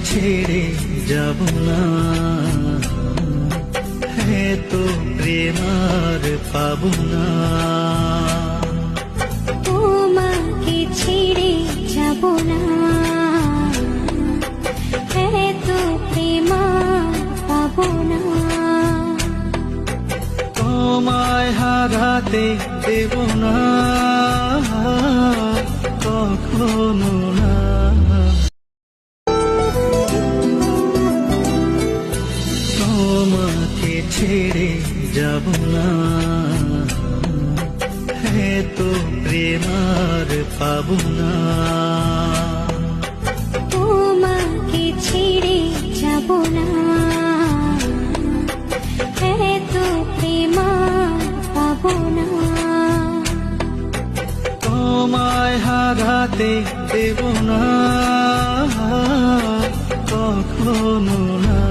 ছেড়ে যাব না, তো প্রেম আর পাবো না। তোমাকে ছেড়ে যাব না, তো প্রেম আর পাবো না। তোমায় হারাতে দেব না কখনো না। তোমাকে ছেড়ে যাব না, তো প্রেম আর পাবো না। তোমাকে ছেড়ে যাব না, তো প্রেম আর পাবো না। তোমায় হারাতে দেব না কখনো না।